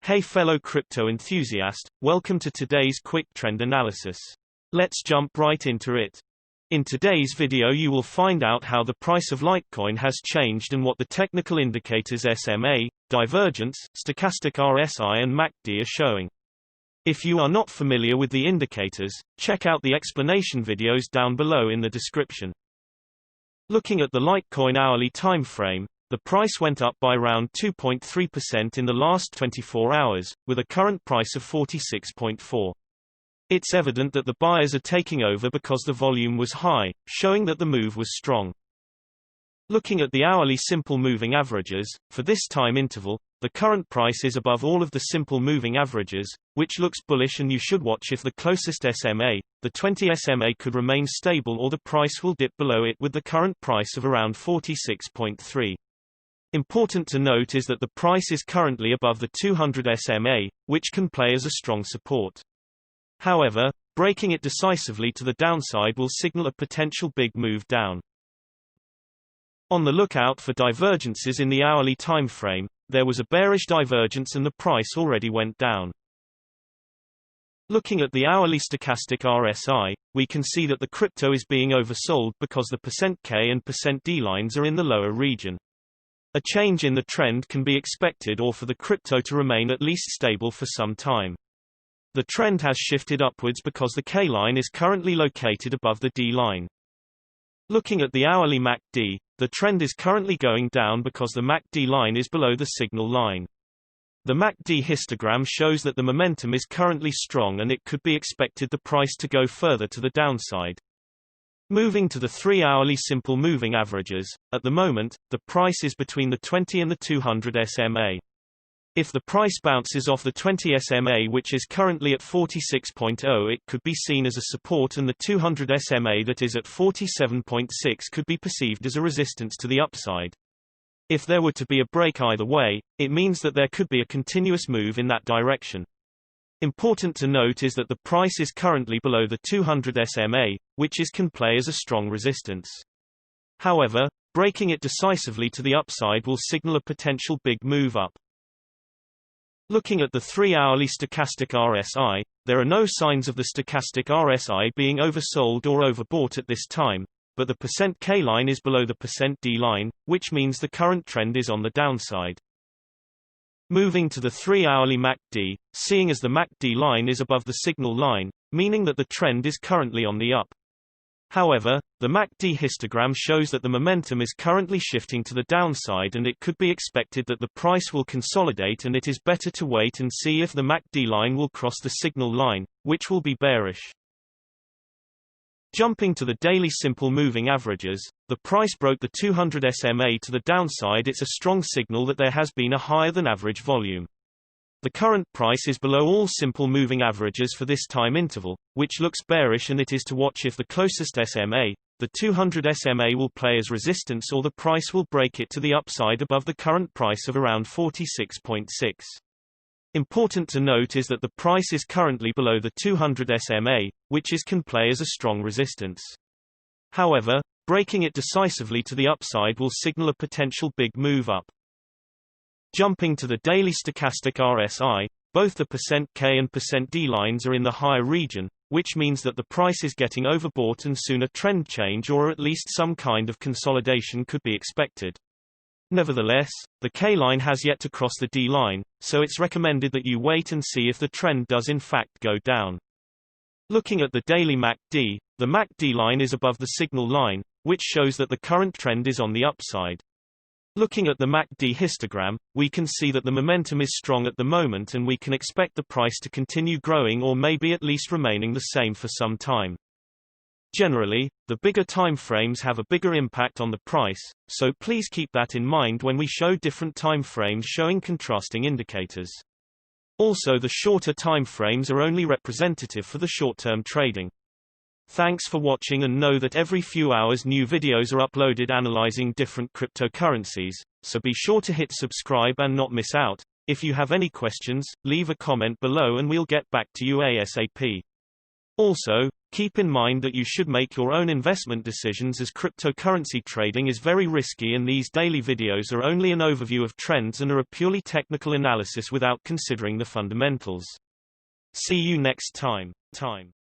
Hey fellow crypto enthusiast, welcome to today's quick trend analysis. Let's jump right into it. In today's video you will find out how the price of Litecoin has changed and what the technical indicators SMA, divergence, stochastic RSI and MACD are showing. If you are not familiar with the indicators, check out the explanation videos down below in the description. Looking at the Litecoin hourly time frame, the price went up by around 2.3% in the last 24 hours, with a current price of 46.4. It's evident that the buyers are taking over because the volume was high, showing that the move was strong. Looking at the hourly simple moving averages, for this time interval, the current price is above all of the simple moving averages, which looks bullish, and you should watch if the closest SMA, the 20 SMA, could remain stable or the price will dip below it with the current price of around 46.3. Important to note is that the price is currently above the 200 SMA, which can play as a strong support. However, breaking it decisively to the downside will signal a potential big move down. On the lookout for divergences in the hourly time frame, there was a bearish divergence and the price already went down. Looking at the hourly stochastic RSI, we can see that the crypto is being oversold because the %K and %D lines are in the lower region. A change in the trend can be expected, or for the crypto to remain at least stable for some time. The trend has shifted upwards because the K line is currently located above the D line. Looking at the hourly MACD, the trend is currently going down because the MACD line is below the signal line. The MACD histogram shows that the momentum is currently strong and it could be expected the price to go further to the downside. Moving to the 3-hourly simple moving averages, at the moment, the price is between the 20 and the 200 SMA. If the price bounces off the 20 SMA, which is currently at 46.0, it could be seen as a support, and the 200 SMA, that is at 47.6, could be perceived as a resistance to the upside. If there were to be a break either way, it means that there could be a continuous move in that direction. Important to note is that the price is currently below the 200 SMA, which can play as a strong resistance. However, breaking it decisively to the upside will signal a potential big move up. Looking at the 3-hourly stochastic RSI, there are no signs of the stochastic RSI being oversold or overbought at this time, but the %K line is below the %D line, which means the current trend is on the downside. Moving to the 3-hourly MACD, seeing as the MACD line is above the signal line, meaning that the trend is currently on the up. However, the MACD histogram shows that the momentum is currently shifting to the downside, and it could be expected that the price will consolidate, and it is better to wait and see if the MACD line will cross the signal line, which will be bearish. Jumping to the daily simple moving averages, the price broke the 200 SMA to the downside. It's a strong signal that there has been a higher than average volume. The current price is below all simple moving averages for this time interval, which looks bearish, and it is to watch if the closest SMA, the 200 SMA, will play as resistance or the price will break it to the upside above the current price of around 46.6. Important to note is that the price is currently below the 200 SMA, which can play as a strong resistance. However, breaking it decisively to the upside will signal a potential big move up. Jumping to the daily stochastic RSI, both the %K and %D lines are in the higher region, which means that the price is getting overbought and soon a trend change or at least some kind of consolidation could be expected. Nevertheless, the K line has yet to cross the D line, so it's recommended that you wait and see if the trend does in fact go down. Looking at the daily MACD, the MACD line is above the signal line, which shows that the current trend is on the upside. Looking at the MACD histogram, we can see that the momentum is strong at the moment, and we can expect the price to continue growing or maybe at least remaining the same for some time. Generally, the bigger time frames have a bigger impact on the price, so please keep that in mind when we show different time frames showing contrasting indicators. Also, the shorter time frames are only representative for the short-term trading. Thanks for watching, and know that every few hours new videos are uploaded analyzing different cryptocurrencies, so be sure to hit subscribe and not miss out. If you have any questions, leave a comment below and we'll get back to you ASAP. Also, keep in mind that you should make your own investment decisions as cryptocurrency trading is very risky and these daily videos are only an overview of trends and are a purely technical analysis without considering the fundamentals. See you next time.